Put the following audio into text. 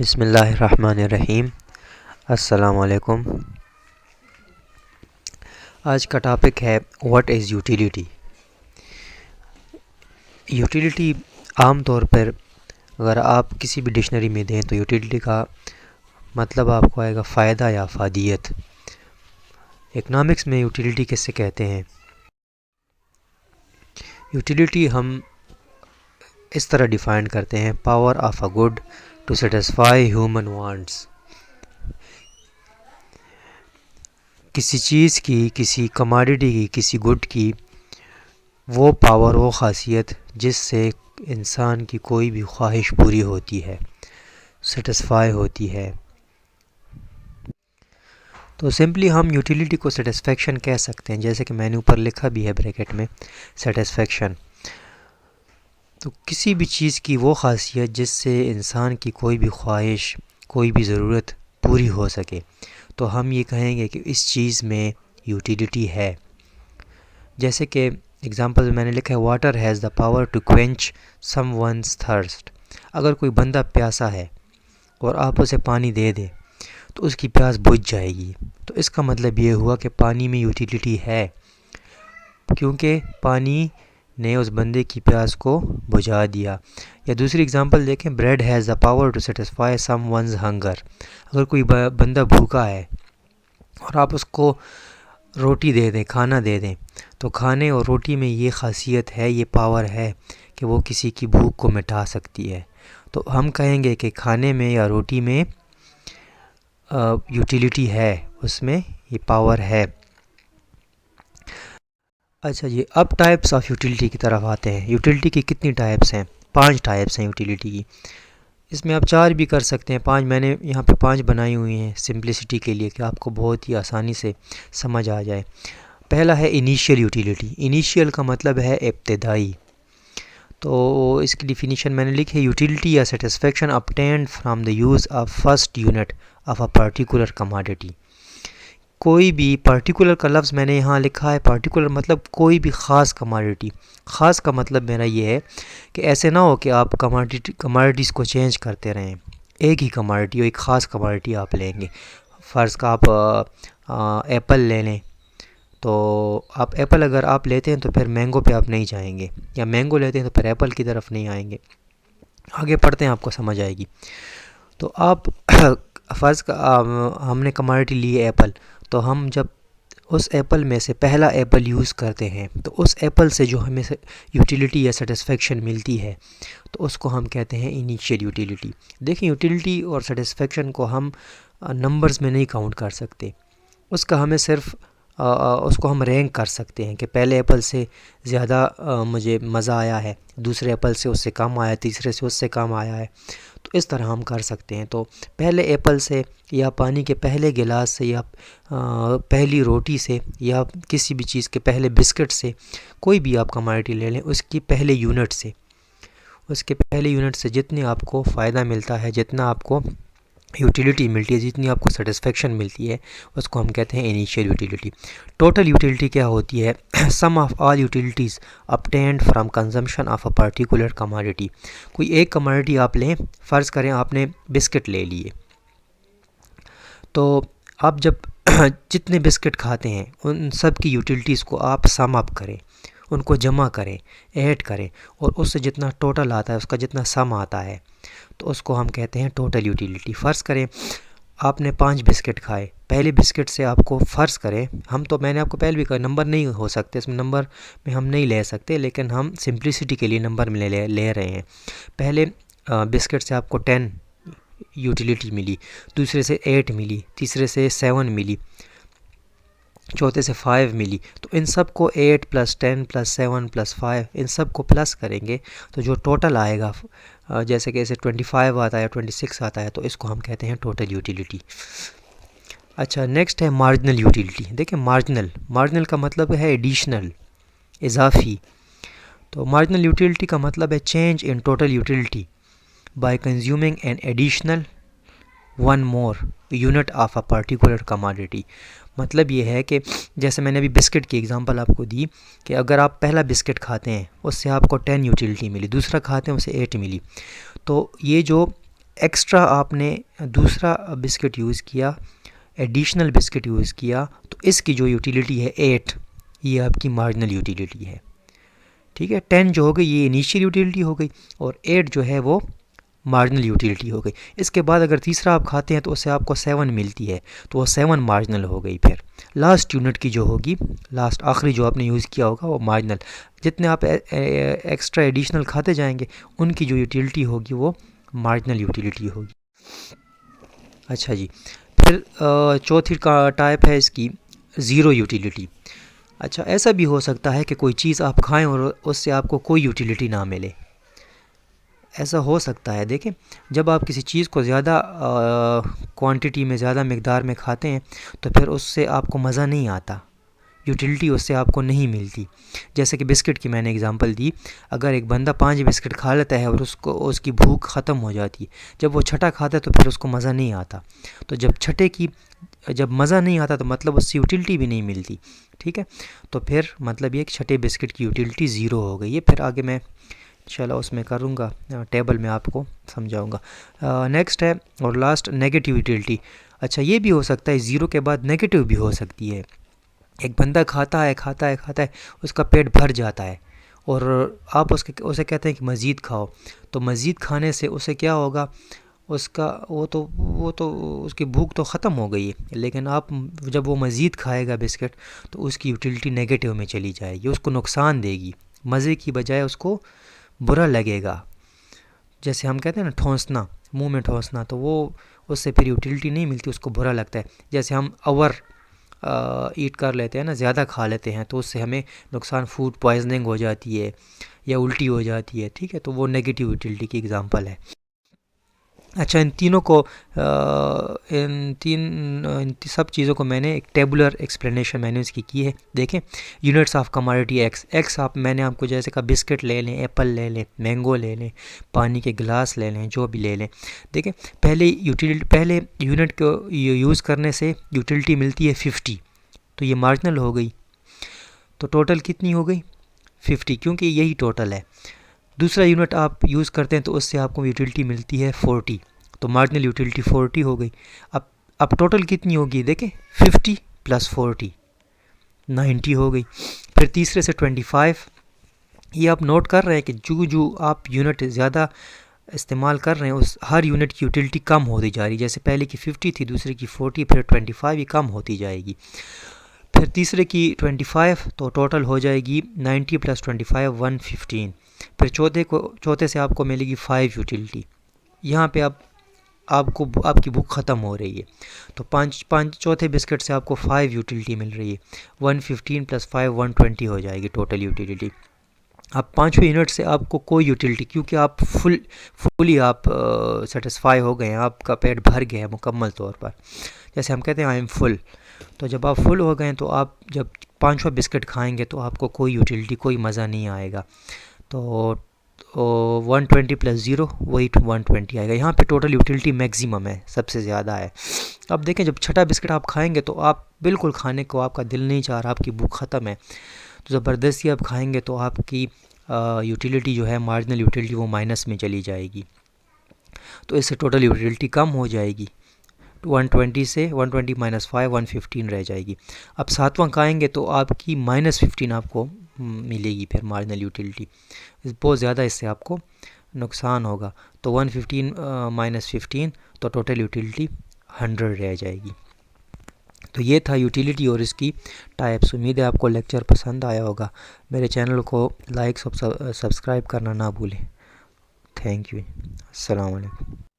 बिस्मिल्लाहिर्रहमानिर्रहीम। अस्सलामुअलैकुम। आज का टॉपिक है व्हाट इज़ यूटिलिटी। यूटिलिटी आम तौर पर अगर आप किसी भी डिक्शनरी में दें तो यूटिलिटी का मतलब आपको आएगा फ़ायदा या अफादियत। इकनॉमिक्स में यूटिलिटी किससे कहते हैं? यूटिलिटी हम इस तरह डिफ़ाइन करते हैं, power of a good to satisfy human wants. किसी चीज़ की, किसी कमोडिटी की, किसी गुड की वो पावर, वो ख़ासियत जिससे इंसान की कोई भी ख्वाहिश पूरी होती है, सेटिस्फाई होती है। तो सिंपली हम यूटिलिटी को सेटिस्फेक्शन कह सकते हैं, जैसे कि मैंने ऊपर लिखा भी है ब्रैकेट में, सेटिस्फेक्शन। तो किसी भी चीज़ की वो ख़ासियत जिससे इंसान की कोई भी ख्वाहिश, कोई भी ज़रूरत पूरी हो सके, तो हम ये कहेंगे कि इस चीज़ में यूटिलिटी है। जैसे कि एग्ज़ाम्पल मैंने लिखा है, water has the power to quench someone's thirst. अगर कोई बंदा प्यासा है और आप उसे पानी दे दें तो उसकी प्यास बुझ जाएगी। तो इसका मतलब ये हुआ कि पानी में यूटिलिटी है, क्योंकि पानी ने उस बंदे की प्यास को बुझा दिया। या दूसरी एग्ज़ाम्पल देखें, bread has the power to satisfy someone's hunger. अगर कोई बंदा भूखा है और आप उसको रोटी दे दें, खाना दे दें, तो खाने और रोटी में ये ख़ासियत है, ये पावर है कि वो किसी की भूख को मिटा सकती है। तो हम कहेंगे कि खाने में या रोटी में यूटिलिटी है, उसमें ये पावर है। अच्छा जी, अब टाइप्स ऑफ यूटिलिटी की तरफ आते हैं। यूटिलिटी की कितनी टाइप्स हैं? 5 टाइप्स हैं यूटिलिटी की। इसमें आप 4 भी कर सकते हैं, 5 मैंने यहाँ पे 5 बनाई हुई हैं सिंप्लिसिटी के लिए कि आपको बहुत ही आसानी से समझ आ जाए। पहला है इनिशियल यूटिलिटी। इनिशियल का मतलब है इब्तिदाई। तो इसकी डिफिनीशन मैंने लिखी है, यूटिलिटी या satisfaction obtained from the use of first unit of a particular commodity. कोई भी पर्टिकुलर का लफ्ज़ मैंने यहाँ लिखा है, पर्टिकुलर मतलब कोई भी ख़ास कमोडिटी। ख़ास का मतलब मेरा ये है कि ऐसे ना हो कि आप कमोडिटीज़ को चेंज करते रहें। एक ही कमोडिटी हो, एक ख़ास कमोडिटी आप लेंगे। फ़र्ज़ का आप एप्पल ले लें, तो आप एप्पल अगर आप लेते हैं तो फिर मैंगो पे आप नहीं जाएंगे, या मैंगो लेते हैं तो फिर एप्पल की तरफ नहीं आएंगे। आगे पढ़ते हैं, आपको समझ आएगी। तो आप फ़र्ज़ का हमने कमोडिटी ली है एप्पल, तो हम जब उस एप्पल में से पहला एप्पल यूज़ करते हैं तो उस एप्पल से जो हमें यूटिलिटी या सेटिस्फेक्शन मिलती है तो उसको हम कहते हैं इनिशियल यूटिलिटी। देखिए, यूटिलिटी और सेटिस्फेक्शन को हम नंबर्स में नहीं काउंट कर सकते। उसका हमें सिर्फ उसको हम रैंक कर सकते हैं कि पहले एप्पल से ज़्यादा मुझे मज़ा आया है, दूसरे एप्पल से उससे कम आया, तीसरे से उससे कम आया है। तो इस तरह हम कर सकते हैं। तो पहले एप्पल से, या पानी के पहले गिलास से, या पहली रोटी से, या किसी भी चीज़ के पहले बिस्किट से, कोई भी आप कमोडिटी ले लें, उसकी पहले यूनिट से, उसके पहले यूनिट से जितनी आपको फ़ायदा मिलता है, जितना आपको यूटिलिटी मिलती है, जितनी आपको सेटिस्फेक्शन मिलती है, उसको हम कहते हैं इनिशियल यूटिलिटी। टोटल यूटिलिटी क्या होती है? Sum of all utilities obtained from consumption of a particular commodity. कोई एक कमोडिटी आप लें, फ़र्ज़ करें आपने बिस्किट ले लिए, तो आप जब जितने बिस्किट खाते हैं उन सब की यूटिलिटीज़ को आप सम अप करें, उनको जमा करें, ऐड करें, और उससे जितना टोटल आता है, उसका जितना सम आता है, तो उसको हम कहते हैं टोटल यूटिलिटी। फ़र्ज़ करें आपने 5 बिस्किट खाए, पहले बिस्किट से आपको फ़र्ज़ करें, हम तो मैंने आपको पहले भी कहा नंबर नहीं हो सकते, इसमें नंबर में हम नहीं ले सकते, लेकिन हम सिंप्लिसिटी के लिए नंबर में ले रहे हैं। पहले बिस्किट से आपको 10 यूटिलिटी मिली, दूसरे से 8 मिली, तीसरे से 7 मिली, चौथे से 5 मिली। तो इन सब को 8 + 10 + 7 + 5 इन सब को प्लस करेंगे तो जो टोटल आएगा, जैसे कि इसे 25 आता है, 26 आता है, तो इसको हम कहते हैं टोटल यूटिलिटी। अच्छा, नेक्स्ट है मार्जिनल यूटिलिटी। देखिए, मार्जिनल का मतलब है एडिशनल, इजाफी। तो मार्जिनल यूटिलिटी का मतलब है change in total utility bye consuming an additional one more unit of a particular commodity. मतलब ये है कि जैसे मैंने अभी बिस्किट की एग्जांपल आपको दी कि अगर आप पहला बिस्किट खाते हैं उससे आपको 10 यूटिलिटी मिली, दूसरा खाते हैं उससे 8 मिली, तो ये जो एक्स्ट्रा आपने दूसरा बिस्किट यूज़ किया, एडिशनल बिस्किट यूज़ किया, तो इसकी जो यूटिलिटी है 8, ये आपकी मार्जिनल यूटिलिटी है। ठीक है, 10 जो हो गई ये इनिशियल यूटिलिटी हो गई, और 8 जो है वो मार्जिनल यूटिलिटी हो गई। इसके बाद अगर तीसरा आप खाते हैं तो उससे आपको 7 मिलती है, तो वो 7 मार्जिनल हो गई। फिर लास्ट यूनिट की जो होगी, लास्ट आखिरी जो आपने यूज़ किया होगा वो मार्जिनल। जितने आप एक्स्ट्रा एडिशनल खाते जाएंगे उनकी जो यूटिलिटी होगी वो मार्जिनल यूटिलिटी होगी। अच्छा जी, फिर चौथी का टाइप है इसकी ज़ीरो यूटिलिटी। अच्छा, ऐसा भी हो सकता है कि कोई चीज़ आप खाएं और उससे आपको कोई यूटिलिटी ना मिले, ऐसा हो सकता है। देखें, जब आप किसी चीज़ को ज़्यादा क्वांटिटी में, ज़्यादा मकदार में खाते हैं तो फिर उससे आपको मज़ा नहीं आता, यूटिलिटी उससे आपको नहीं मिलती। जैसे कि बिस्किट की मैंने एग्जांपल दी, अगर एक बंदा 5 बिस्किट खा लेता है और उसको उसकी भूख ख़त्म हो जाती है, जब वो छठा खाता है तो फिर उसको मज़ा नहीं आता। तो जब मज़ा नहीं आता तो मतलब उससे यूटिलिटी भी नहीं मिलती। ठीक है, तो फिर मतलब ये कि छठे बिस्किट की यूटिलिटी ज़ीरो हो गई है। फिर आगे मैं चलो उसमें करूँगा, टेबल में आपको समझाऊँगा। नेक्स्ट है और लास्ट नेगेटिव यूटिलिटी। अच्छा, ये भी हो सकता है ज़ीरो के बाद नेगेटिव भी हो सकती है। एक बंदा खाता है खाता है खाता है, उसका पेट भर जाता है और आप उसे कहते हैं कि मज़ीद खाओ, तो मज़ीद खाने से उसे क्या होगा, उसका वो तो उसकी भूख तो ख़त्म हो गई है, लेकिन आप जब वो मज़ीद खाएगा बिस्किट तो उसकी यूटिलिटी नेगेटिव में चली जाएगी, उसको नुकसान देगी, मज़े की बजाय उसको बुरा लगेगा। जैसे हम कहते हैं ना ठोंसना, मुंह में ठोंसना, तो वो उससे फिर यूटिलिटी नहीं मिलती, उसको बुरा लगता है। जैसे हम ईट कर लेते हैं ना, ज़्यादा खा लेते हैं तो उससे हमें नुकसान, फूड पॉइजनिंग हो जाती है या उल्टी हो जाती है। ठीक है, तो वो नेगेटिव यूटिलिटी की एग्जांपल है। अच्छा, इन तीनों को इन सब चीज़ों को मैंने एक टेबुलर एक्सप्लेनेशन मैंने इसकी की है। देखें, यूनिट्स ऑफ कमोडिटी एक्स मैंने आपको जैसे कहा, बिस्किट ले लें, एप्पल ले लें, मैंगो ले लें, पानी के गिलास ले लें, जो भी ले लें। देखें, पहले यूनिट को यूज़ करने से यूटिलिटी मिलती है 50, तो ये मार्जिनल हो गई। तो टोटल कितनी हो गई? 50, क्योंकि यही टोटल है। दूसरा यूनिट आप यूज़ करते हैं तो उससे आपको यूटिलिटी मिलती है 40, तो मार्जिनल यूटिलिटी 40 हो गई। अब टोटल कितनी होगी? देखें, 50 + 40 90 हो गई। फिर तीसरे से 25, ये आप नोट कर रहे हैं कि जो आप यूनिट ज़्यादा इस्तेमाल कर रहे हैं उस हर यूनिट की यूटिलिटी कम होती जा रही है। जैसे पहले की 50 थी, दूसरे की 40, फिर 25, ये कम होती जाएगी। फिर तीसरे की 25, तो टोटल हो जाएगी 90 + 25 115। फिर चौथे से आपको मिलेगी 5 यूटिलिटी। यहाँ पे आपकी भूख ख़त्म हो रही है, तो पाँच चौथे बिस्किट से आपको 5 यूटिलिटी मिल रही है। 115 + 5 120 हो जाएगी टोटल यूटिलिटी। अब पाँचवें यूनिट से आपको कोई यूटिलिटी, क्योंकि आप फुली आप सेटिस्फाई हो गए हैं, आपका पेट भर गया है मुकम्मल तौर पर। जैसे हम कहते हैं आई एम फुल, तो जब आप फुल हो गए हैं तो आप जब पाँचवा बिस्किट खाएंगे तो आपको कोई यूटिलिटी, कोई मज़ा नहीं आएगा। तो 120 + 0 वही 120 आएगा। यहाँ पे टोटल यूटिलिटी मैक्सिमम है, सबसे ज़्यादा है। अब देखें, जब छठा बिस्किट आप खाएंगे तो आप बिल्कुल खाने को आपका दिल नहीं चाह रहा, आपकी भूख ख़त्म है, तो ज़बरदस्ती आप खाएंगे तो आपकी यूटिलिटी जो है, मार्जिनल यूटिलिटी, वो माइनस में चली जाएगी, तो इससे टोटल यूटिलिटी कम हो जाएगी। 120 से 120 - 5 115 रह जाएगी। अब सातवां खाएंगे तो आपकी -15 आपको मिलेगी फिर मार्जिनल यूटिलिटी, बहुत ज़्यादा इससे आपको नुकसान होगा। तो 115 - 15, तो टोटल यूटिलिटी 100 रह जाएगी। तो ये था यूटिलिटी और इसकी टाइप्स। उम्मीद है आपको लेक्चर पसंद आया होगा। मेरे चैनल को लाइक सब्सक्राइब करना ना भूलें। Thank you. अस्सलाम वालेकुम।